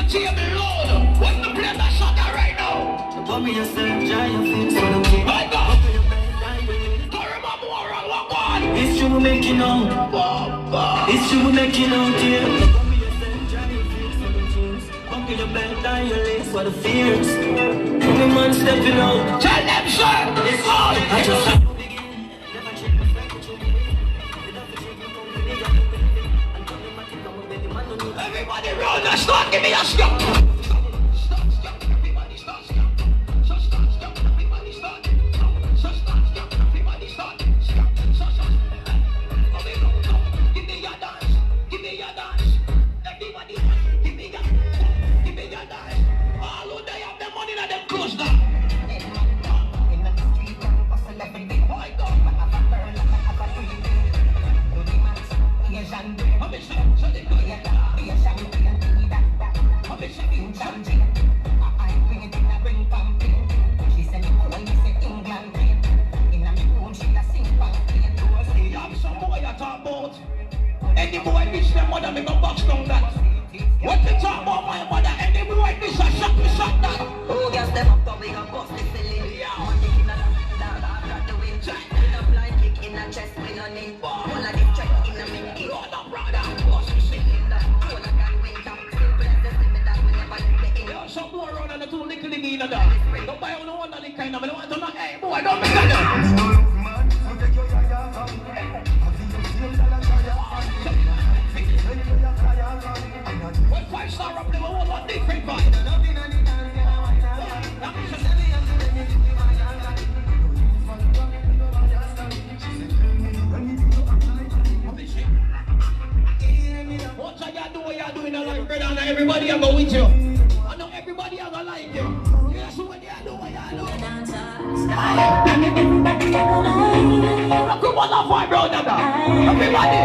table load. What's the play that shot that right now? Put me yourself, giant things for the king. My God! Carry my more on what one? It's true we make you know. It's true we make you know, dear. Put me yourself, giant things for the kings. Buckle your belt and your lace for the fears. Any man stepping out. Tell them, sir! It's all! I just everybody roll the start, give me a stop. Stop, everybody start, stop. Everybody start. Stop, everybody start. Give me your dance, give me your dance. Everybody, give me your dance. All who they have the money that them close down. Any boy bitch them mother make a box down that. What they talk about my mother? Any boy bitch a shot me shot that. oh, gas them up to make a bust the filling. One kick in a down after the wind. In a blind kick in a chest, we no need. All of this check in a minute. Lord of brother, Bust the cylinder. All I got winter. Simple as the limit that we never let the yo, some boy run on the two little in the dog. Don't buy no one of the kind of, I don't want to know, hey boy, don't make that. When 5-star up there, what one different vibe? What you do in a life, brother, and everybody I go with you. I know everybody I go like you. Yeah, so what you do, what you do. Come on, now, five, bro, nigga. Everybody.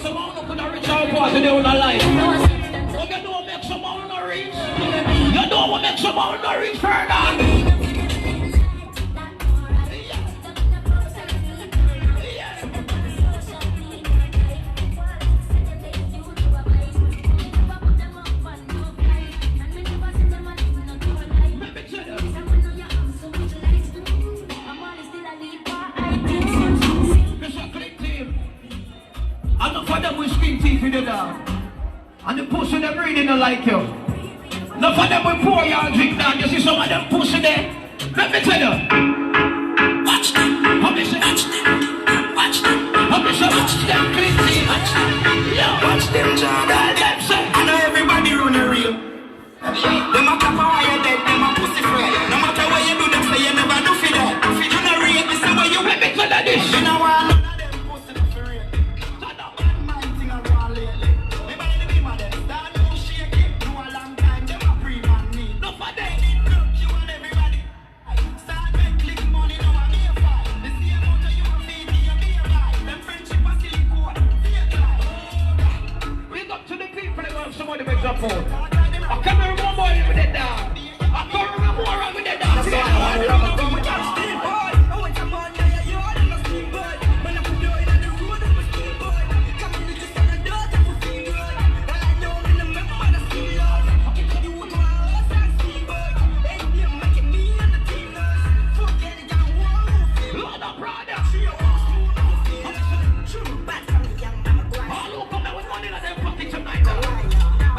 Someone who could have reached out for today on a life. What you do make someone not reach? You know what make someone not reach further? And the pussy them really don't like you. Enough of them will pour you and drink down. You see some of them pussy there? Let me tell you. Watch them. How me say? Watch them. Watch them. How me say? Watch them. Clean team. Watch them. Yeah. Watch them, Jordan. Them say. I know everybody run a real. Them a clap while you dead. Them a pussy friend. No matter what you do, them say you never do for that. You know real. Me say what you let me tell you this. You know what? Somebody makes up for it. I can't remember more with it now. I can't remember more with it now.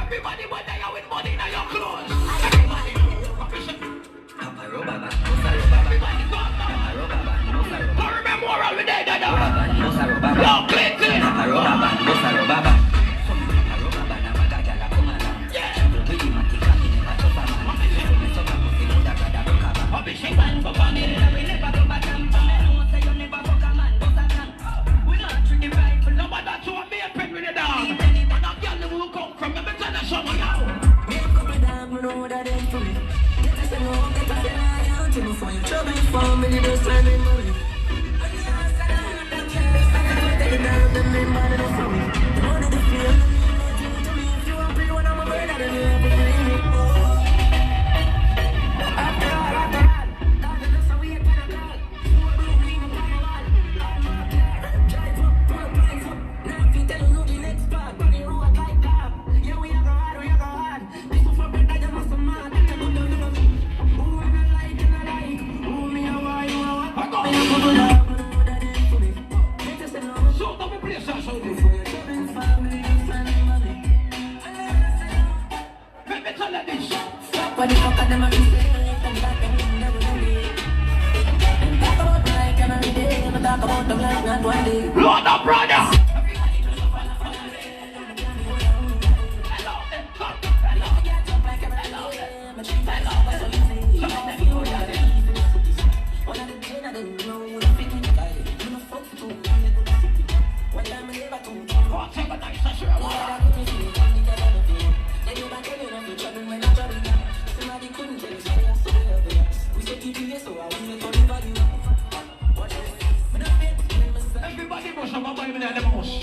Everybody, but they are with money in your clothes. Everybody, I remember more with that. No, click it. them a respect and back them never gonna be. And talk about like every day, but talk about them like not one day. Lord of brother. Everybody must have a Bible in the house.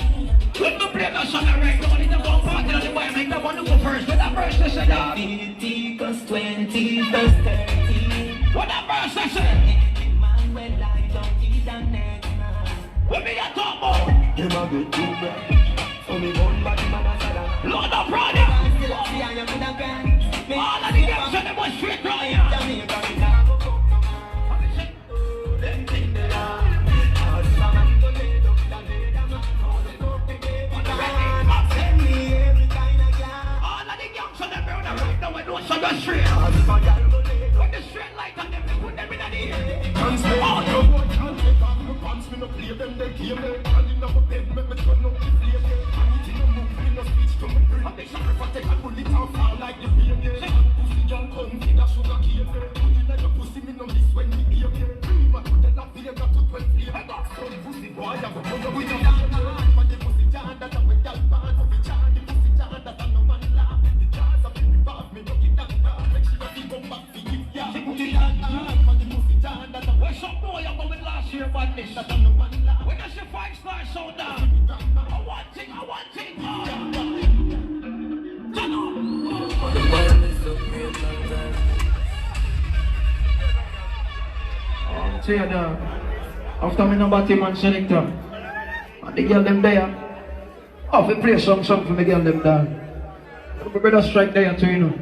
Let me play that song right now. It's about party on the Bible. Make that one go first. What that verse they say that? 50 plus 20 plus 30. What that verse they say? Man, when I don't eat the next man. What me a talk about? You know good too, bro. So me one body man a sada. Lord of brother. All of the girls say they must straight down here. Jamaica, me can't go cook no man. Them thing they are. All the man go lay down with a lady man. All the cook the baby man. Send me every kind of girl. All of the girls say they burn right now and don't say they're straight. All the girl go lay down. With the straight light on them, they put them in the air. Pants me out, no boy can't take off my pants. Me no play them, they game them. And in my bed, make me turn up the flame. And it in no move, me no speech to me brain. And they sacrifice, take and pull it out, fall like the pain. Pussy young come, feed a sugar cane. Put it like a pussy, me no miss when me game. Man, put them up, Vega to 12 flame. I got some pussy boy, I go run away. But the pussy jan, that I went down, man. Of the jan, the pussy jan, that I no man laugh. The jars of the revolve, me no get that back. Make sure they come back for you, yeah. She put it down, but the pussy jan, that I Where's some boy I'm going last year about this? that I no man laugh. When I say 5-star sound down, I want thing. Turn on. See you there. After me number team and selector. And the girl them there. Oh, if you play some song for me girl them down. My brother strike there too, you know.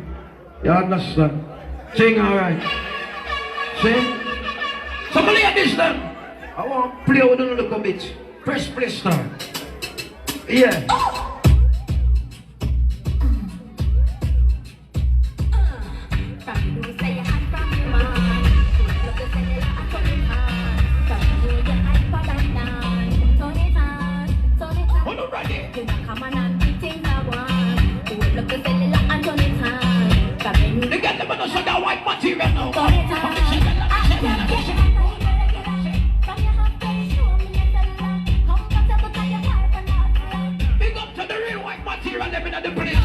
You understand? Sing alright. See? Somebody at this time. I want to play with a little bit. Press play now. Yeah. Hold on right there. They get them on the white material now. Big up to the real white material living at the place.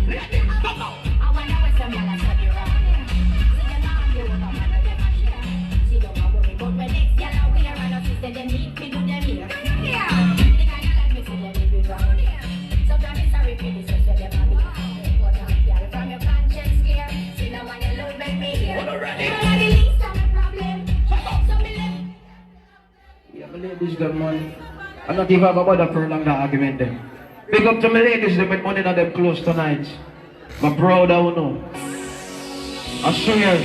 Ladies, come on. Yeah, my ladies, them man. I'm not even about to prolong that argument then. Big up to my ladies, them with money in them close tonight. My proud I will know. I swear.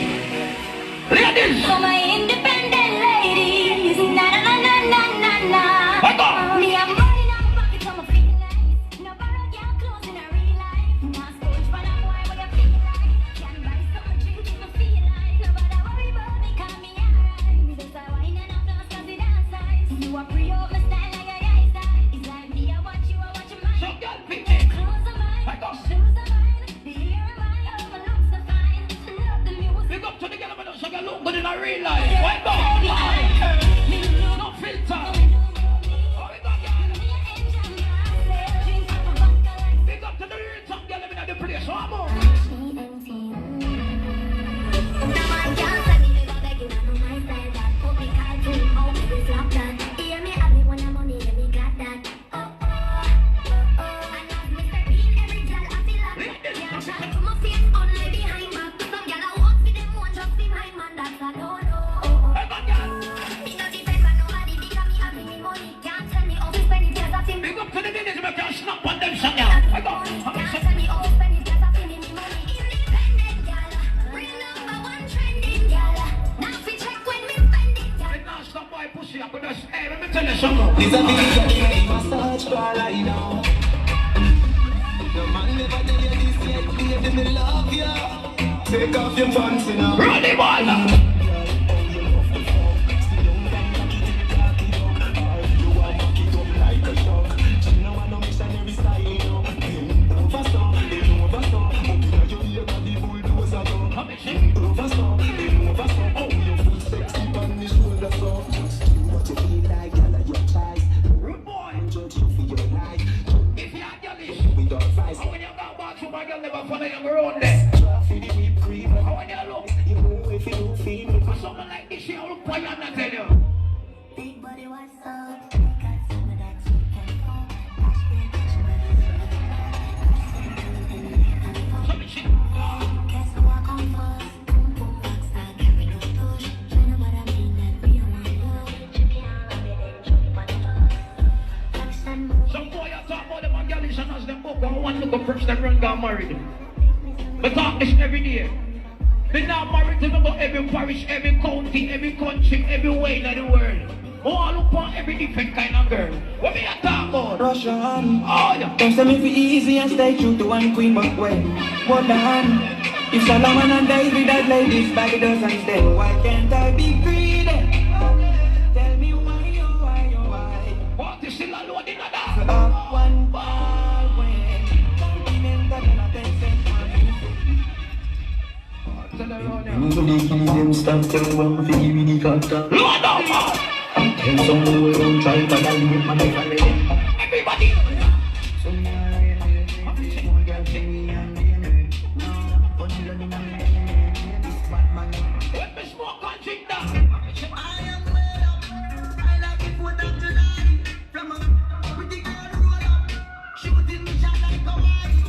Ladies! For my independent ladies, na na na na na na na. Hold on. Me, I'm running out of pockets, I'm a feel like. No borrow girl clothes in a real life. Now sponge for that boy, what you feel like. Can buy some drink if I feel like. Nobody worry about me, call me alright. Just a wine and a floss, cause it dance nice. You a pre-op my style like your eyes die. It's like me, I watch you, I watch your mind. So girl, pick it. Clothes are mine, Hold on. shoes are mine. The hair are mine, all my looks are fine. Love the music. Big up to the girl, but so you look good in a real life. Why not? No filter. Oh, we got girl. Big up to the real top girl living at the place. One more. I got girl. Big up to the ladies who can snap on them song now. I got. Big now stop boy pussy. I could just. Hey, let me tell you something. This a big massage bar right now. No man never tell you this yet, baby, me love you. yeah. Take off your pants now. Run the ball. Someone like this, you look for you, I'm not telling you. Big body, what's up? Some boy I talk about them and girls and as them book one look up first them run got married. But talk this every day. They not married to them about every parish, every county, every country, every way in the world. Oh, I look for every different kind of girl. What me I talk about? Russian. Oh yeah. Don't say me for easy and stay true to one queen, but when what the hand? If Solomon and David had ladies by the dozens, then why can't I be greedy? Tell me why, oh why, oh why? What is still alone in that? Up one ball when remember then I think Tell her on so they give them stuff, tell them if you give me the contact. Lord of God. Tell some who don't try, but I leave my life already. Everybody. So me I one girl tell me I'm the Let me smoke and drink that. I am made up. I like it for that tonight. From a pretty girl roll up, shooting me shot like a white.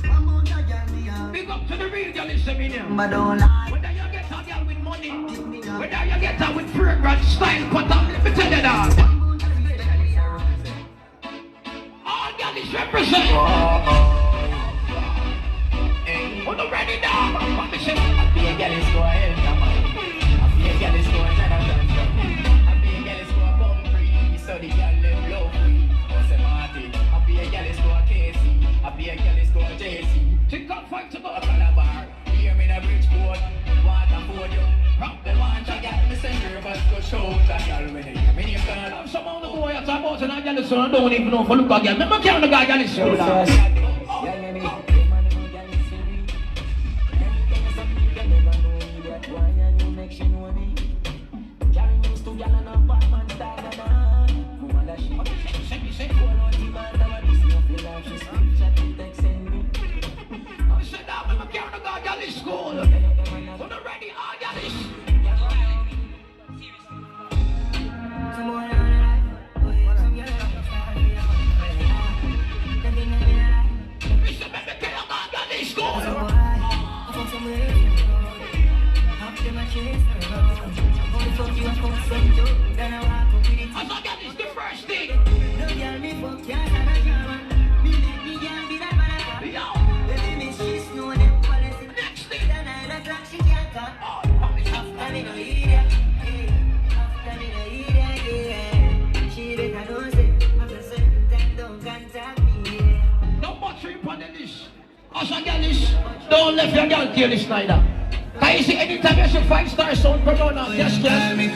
I'm on the girl, Big up to the real girl in Seminia. but don't lie. Whether you get a girl with money, whether you get her with fragrance, style, but let me tell you that. All girls represent. We're not ready now. What me say? I be a girl is go ahead, come on. I be a girl is go ahead, I be a girl is go bum free, so the girl live low free. Jose Martin. I be a girl is go Casey. I be a girl is go JC. Think on fight to go. A Calabar, hear me the Bridgeport, Waterford, you. Rock the launch, I got me send nervous, go show that girl when they hear me in your car. Some of the boy I talk about tonight, girl, so I don't even know if I look again. Remember, carry the guy, girl, is so loud. Don't let your girl kill this neither. Can you see anytime you see 5-star sound come on now? Yes, yes.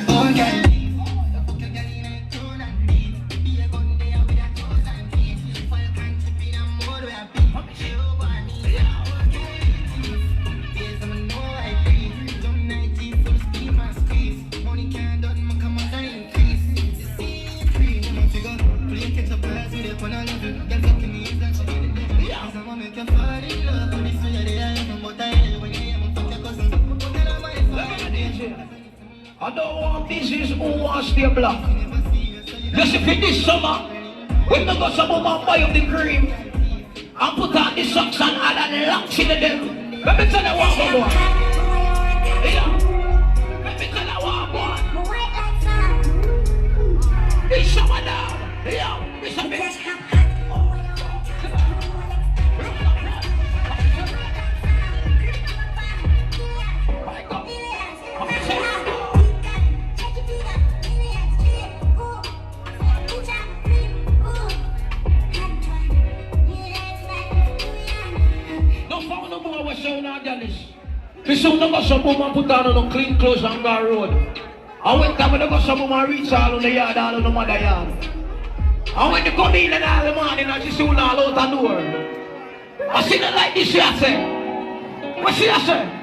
I don't want business who wants to block. Just if it this summer, when we go some woman buy up the cream and put on the socks and add a lunch in them. Let me tell you what, boy. Yeah. Let me tell you what, boy. This summer now. Yeah. This summer. this. This soon I got some woman put on no clean clothes on the road. I went time when I got some woman reach all on the yard, all on the mother yard. And when they come in and all the morning, I just soon all out the door. I see them like this, she I say. What she I say?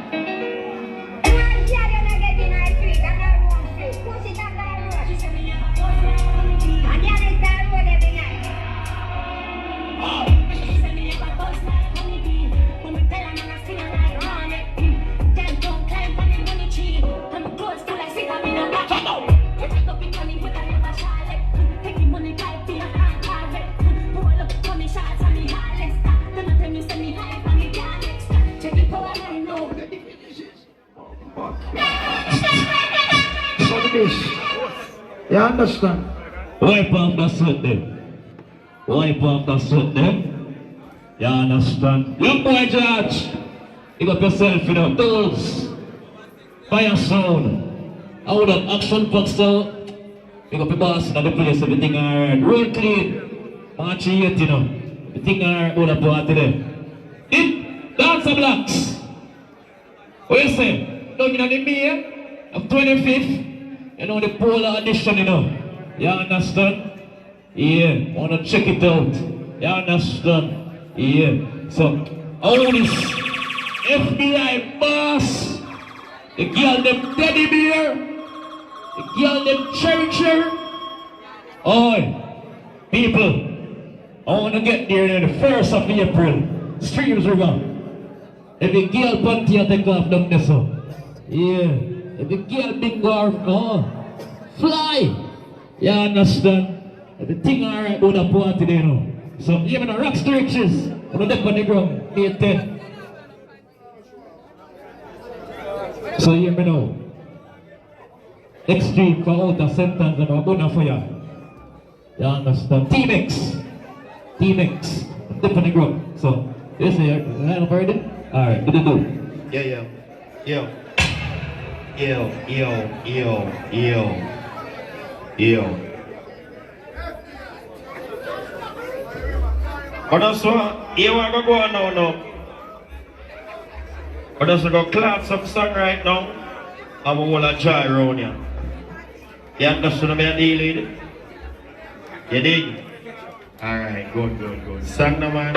You understand? Wipe off the sweat then. Wipe off the sweat then. You understand? Young boy George, you got yourself in the tools. Fire sound. Out of action pack sound. You got the boss in the place, everything alright. Road clean. March 8, you know. Everything alright, all up party there. It, dance the blocks. What you say? Don't you know the May of 25th? You know the polar edition, you know. You understand? Yeah, wanna check it out. You understand? Yeah. So, all this FBI boss, the girl them teddy bear, the girl them cherry. Oi, people, I wanna get there on the 1st of April. Streams are gone. Every girl panty I take off down there, so. Yeah. If the girl big dwarf, oh, fly! You understand? Everything alright on the party there, no? So, even the rock stretches, on the deck on the ground, 8-10. So, hear me now. Extreme for out of sentence and we're going for you. You understand? T-Mix, deep on the ground. So, you see, line up already? Alright, do. Yeah. Yo. But that's what you want to go on now. But that's go clap some song right now. I'm going to try around here. You understand what I deal with? You dig? Alright, good. Song now, man.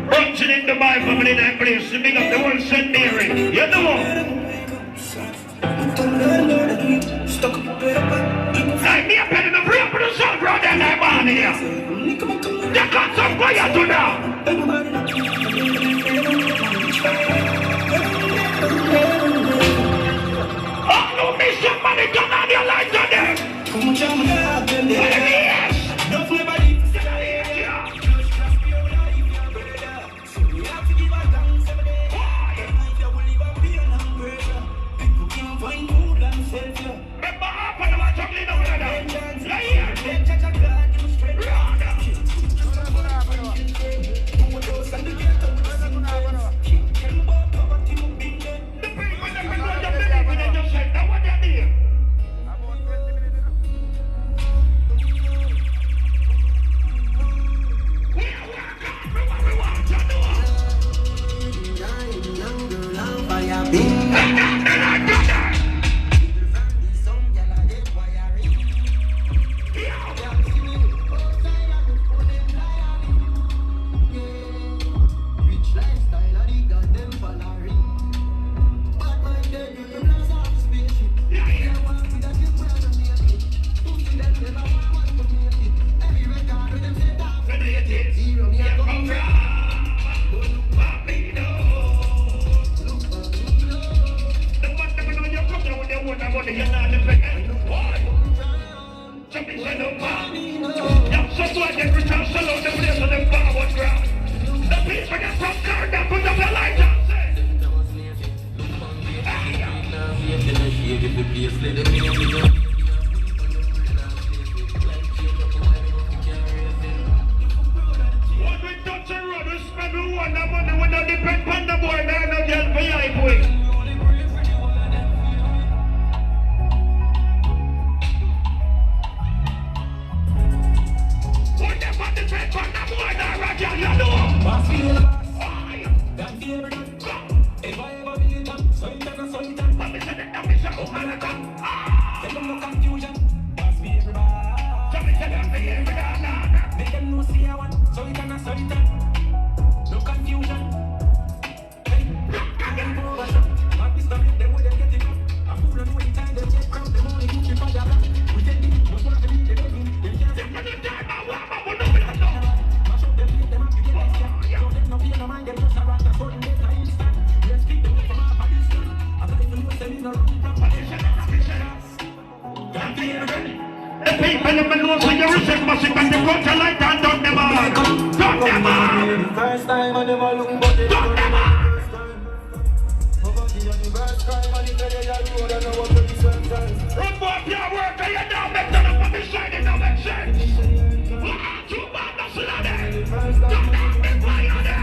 Bunching in the Bible family in that place to big up the whole St. Mary. You know? Like me a pen in the brain for the sun brought down that man here. You got some quiet to now. Oh no, me somebody turn on your lights on there. Yes. Tell them no confusion. Pass me everybody. Make them know see I want. So it and so it and. No confusion. Hey, them go over shop. At this time, them with them getting up. A fool and wait time they check crowd. Them only looking for their back. We take it. What's what they need? They begging. Them can't say money time. Mash up them plate. Them have to get extra. So them no fear no mind. Them just a rat. That's what they make my instant. Let's keep them from our bodies. I got to know them in a run from position. Can't feel again. The people in the nose when you receive music and the culture like that, don't them all. Don't them all. First time and them all looking but they don't know the first time. Poverty and the first crime and the federal road and the work of the first time. Run for your work and you don't make them up on the side, it don't make sense. Too bad, that's a lot there. Don't make me fire there.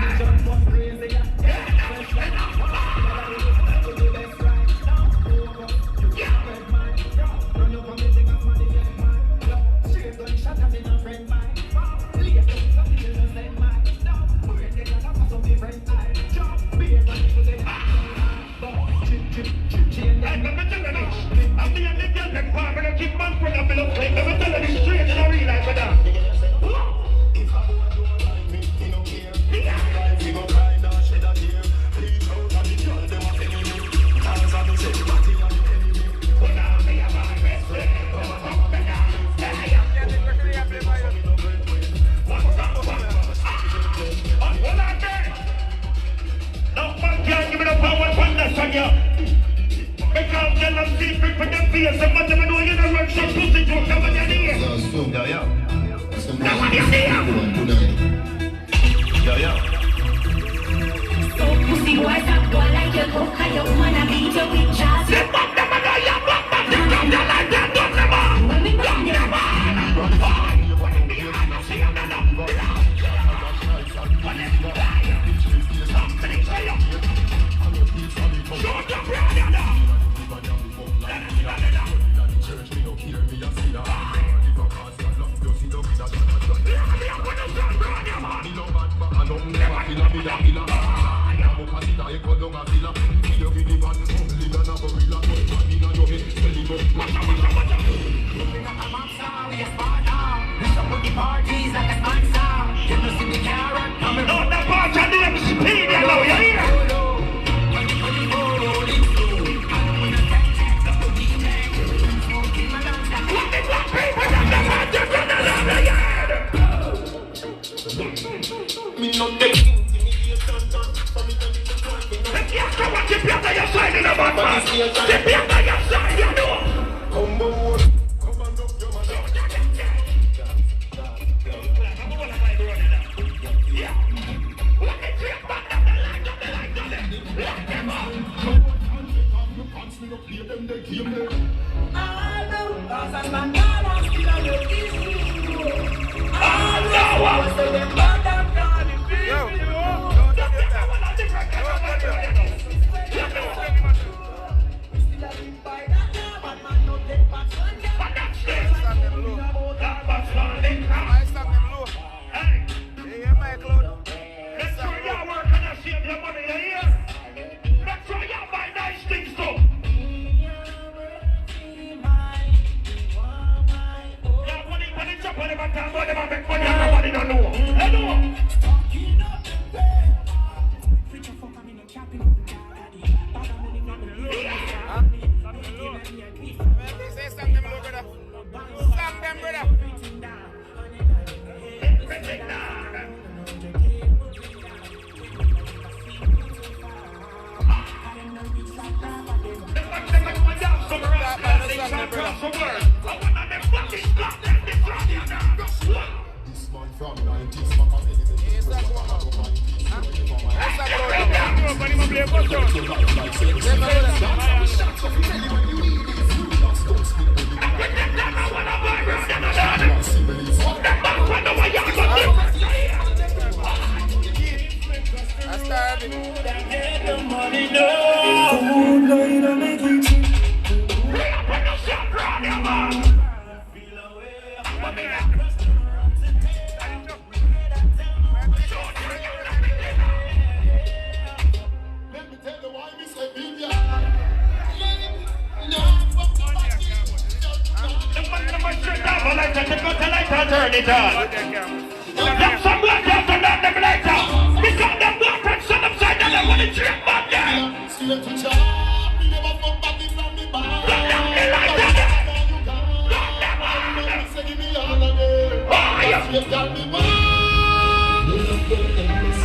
a lighter, take out the lighter and turn it on. There's some black out to learn them later. Because them black and sun upside down, they want to drink back there. See you to chop, you never fuck back in from me back. Look down the lighter there. Look them on. Say give me all of it. Fire. You got me mad.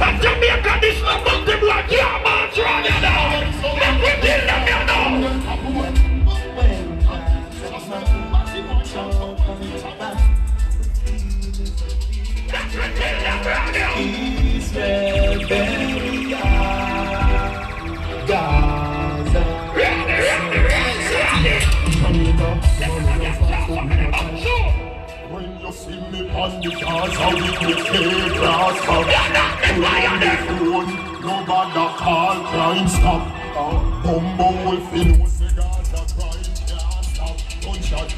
And Jamaica, this is about the black, yeah, man, try it now. Let me kill them, you know. Let me kill them, brother. Israel, Beria, Gaza. When you see me on the cars, how we get grass up. Nobody call crime stop. Bumbo will feel what's the Gaza crime can't stop. Gunshot.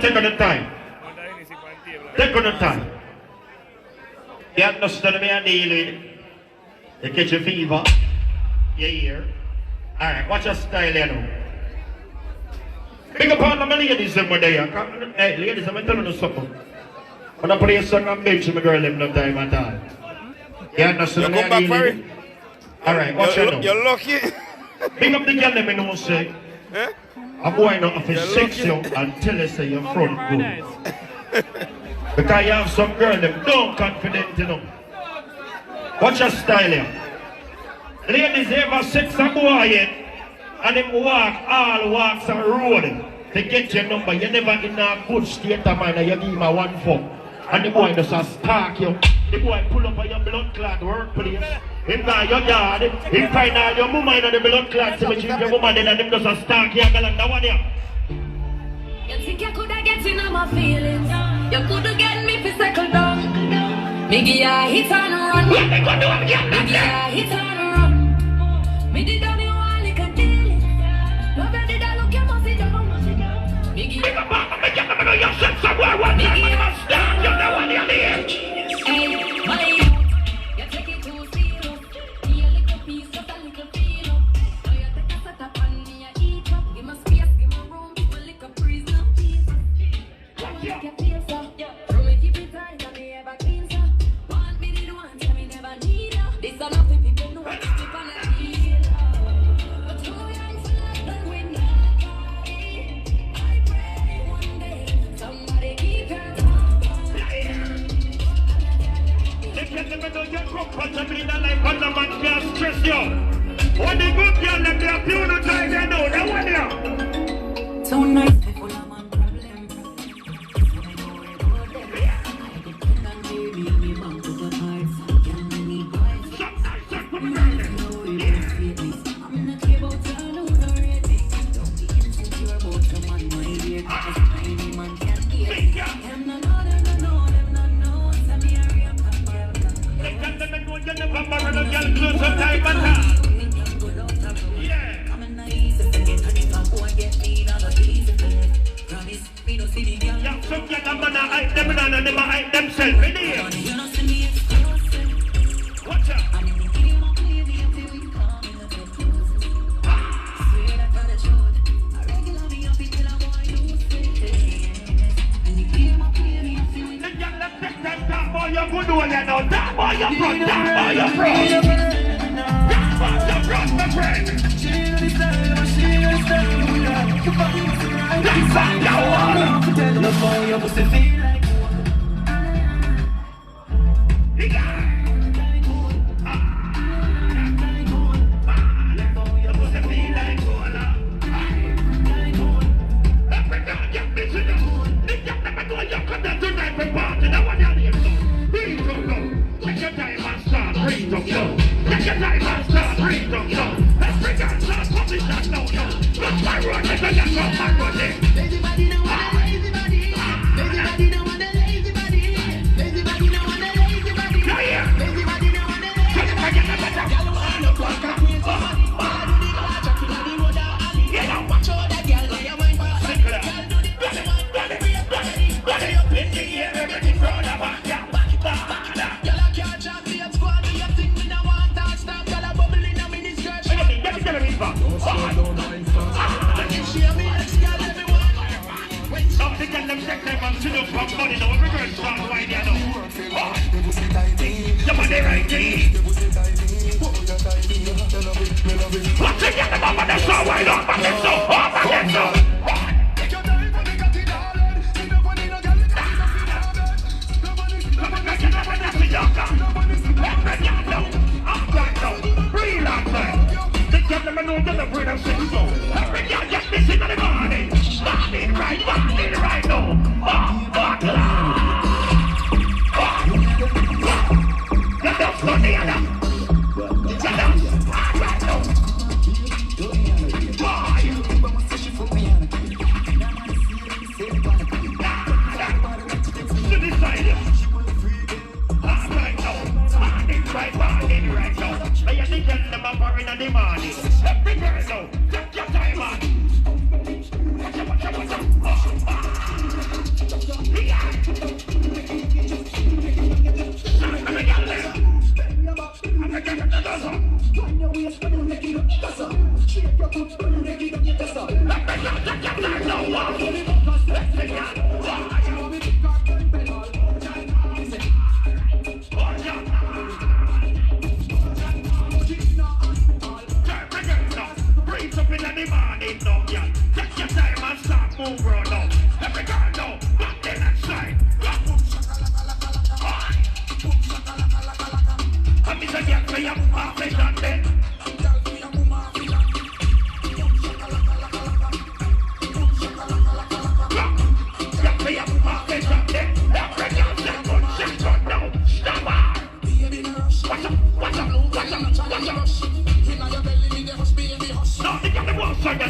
Take on the time. Take on the time. You understand me and deal with. You catch a fever. You hear. Alright, watch your style here now. Big up all the ladies in there. Hey, ladies, I'm telling you something. When I play a song and bitch, my girl, them no time at all. You understand me and deal with. Alright, watch your now. You're lucky. Big up the girl, let me know, say. Eh? A boy not have to sex you and tell us that you're front good. Because you have some girl them don't confident, you know. Watch your style here. Ladies ever sex a boy yet and them walk all walks and road to get your number. You never in a good state of mind and you give him a one fuck. And the boy just a stalk you. The boy pull up on your blood clot workplace. Him by your yard, him find out your mama in the blood clot cemetery, your mama then and him just a stalk you and that one here. You think you coulda get in on my feelings? You coulda get me to settle down. Me give you a hit and run. What they gonna do? I'm getting Me give you a hit and run. Me did only one little deal. Love you did I look you must sit down. Me give you. a me get them know you said somewhere one time and you must stand. You know what you're there. Hey, my youth, you take it too serious. Me a little piece, just a little feel up. Now you take a set up and me a eat up. Give me space, give me room, give me little prisoner. Make you feel so. Throw me keep it tight and me ever clean so. Want me did want, so me never need her. This a nothing people know, keep on a deal. But too young for life and we know. I pray one day somebody keep her If you never know your comfortably in a life and the man can't stress you. When the good girl them they are few no time they know that one here. so nice before I'm on problem.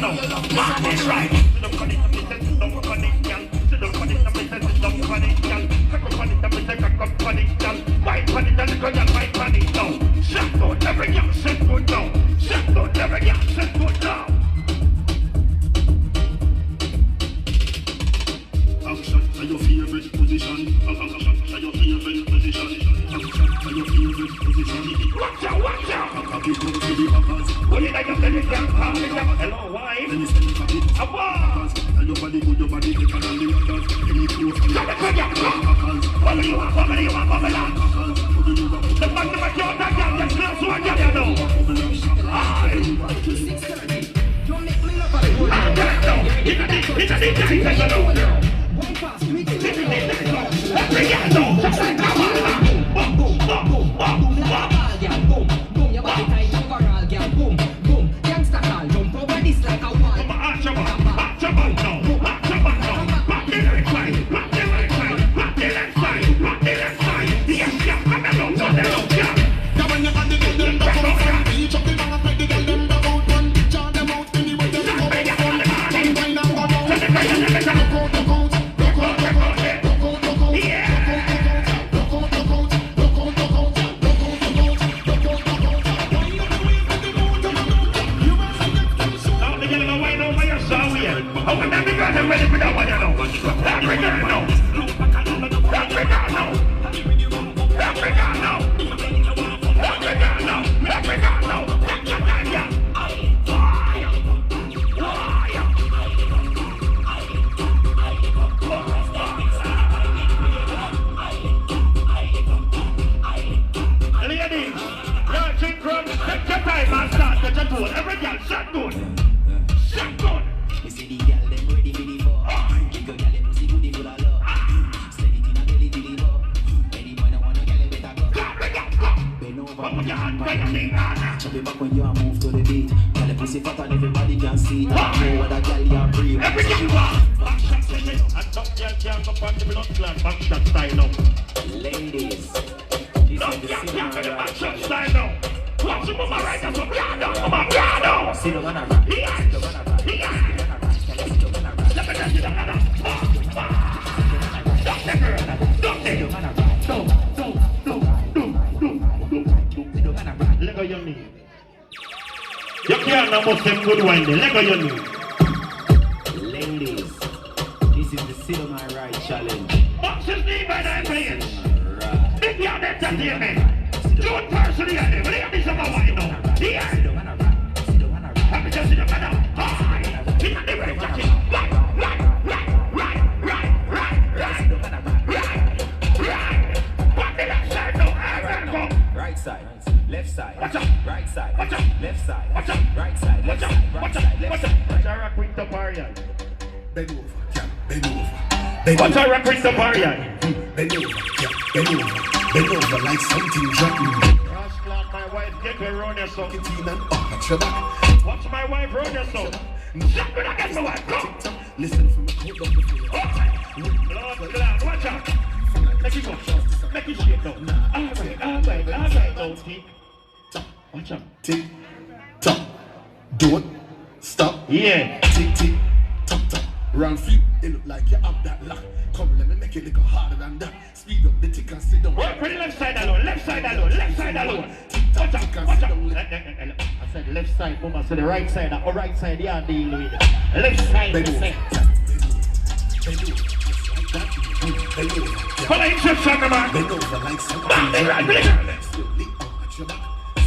Run, my friend. Chop it back when you move to the beat. Tell the pussy fat and everybody can see. Know what a girl you breathe. Everything you want. Back shot session. And top girl can't go past the blood clot. Back shot style now. Ladies. No girl can't go the back shot style now. Watch the mama right now. Piano. Mama piano. See the man a rock. Here. See the man a rock. Here. See the man a rock. Let me see the man a rock. Stop the girl. Stop the girl. Let go your knee. You can't know most them good wine there. Let go your knee. Ladies, this is the sit on my right challenge. Boxes knee by the players. Right. Big yard entertainment. Do it personally at them. Let me see my wine now. Here. See the man a rock. See the man a rock. Let me just see the man now. Hi. He's not the right jacket. Right. See the man a rock. What the left side now? Right side, left side, Watch out. right side, Watch out. left side, Watch out. right side, left side, right Watch side, out. left Watch side. out. Watch out. Rock with the pariah. Bend over, yeah, bend over. Bend Watch over, out. Rock with the pariah. bend over, yeah, bend over. Bend over like something dropping. Cross clock, my wife. Get me round your son. Teen and up at your back. Watch my wife round your son. Shut me down, get my wife. Go. Listen from the cold down before you Blood clot. Watch out. Make it go. Make it shake now. All right. Now, tick. Watch out. tick, tock. Don't stop. Yeah. Tick, tick, tock, tock. Round few, it look like you have that lock. Come, let me make it look harder than that. Speed up the tick and sit down. Work with the left side alone. Left side alone. Left side alone. Watch out. Watch out. I said left side, mama. So the right side, or right side, yeah, deal with it. Left side, Bend left over, side. yeah, bend over. Bend over, yeah. Follow instruction, man. Bend over like something Right, dropping. right. Slowly up at your back.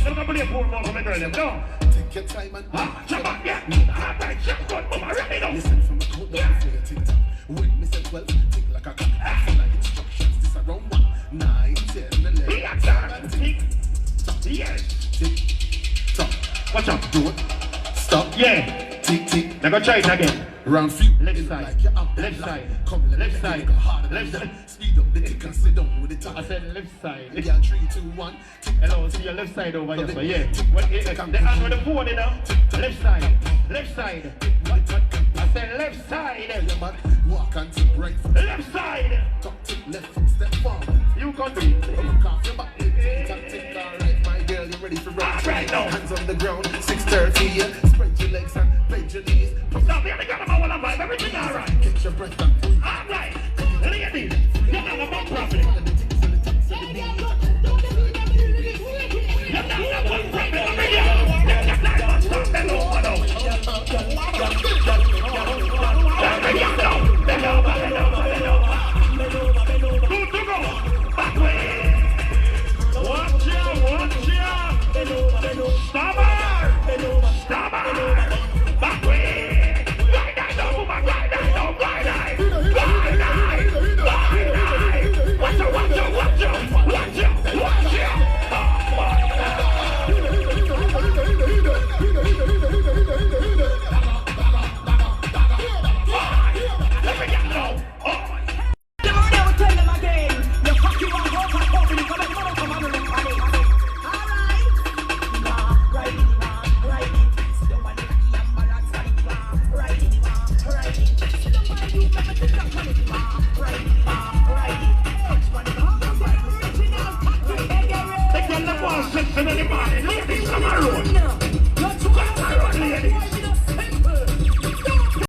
Let me play a poor more for my girl. No. Take your time and Jump up, yeah. Right, jump on, mama. Ready now. listen from the cold down before you tick tock. When me say 12, tick like a cock. Follow instructions, this around 1, 9, 10, 11. He got that. Tick. Yes. Tick, tock. Watch out. Don't stop. Yeah. Tick, tick. Now go try it again. Round few. Left It look side. like you have that Left lock. side. Come, let me Left make side. it look harder than Left that. side. Speed up the tick and sit down with the top. I said left side. The girl 3, 2, 1. Tick, Hello, see your left side over here, so yeah. What, the hand with the phone, you know? Left side. Left side. I said left side. your back. Walk and tick right foot. Left side. Top, tick left foot. Step forward. You can do it. Look off your back. Tick, tock, tick. All right, my girl, you ready for round Right now. Hands on the ground. 6:30. Yeah. Spread your legs and bend your knees. Stop here, they got them all on vibe. Everything all right. Catch your breath and breathe. All right. Ladies, get on the bump properly. Get down the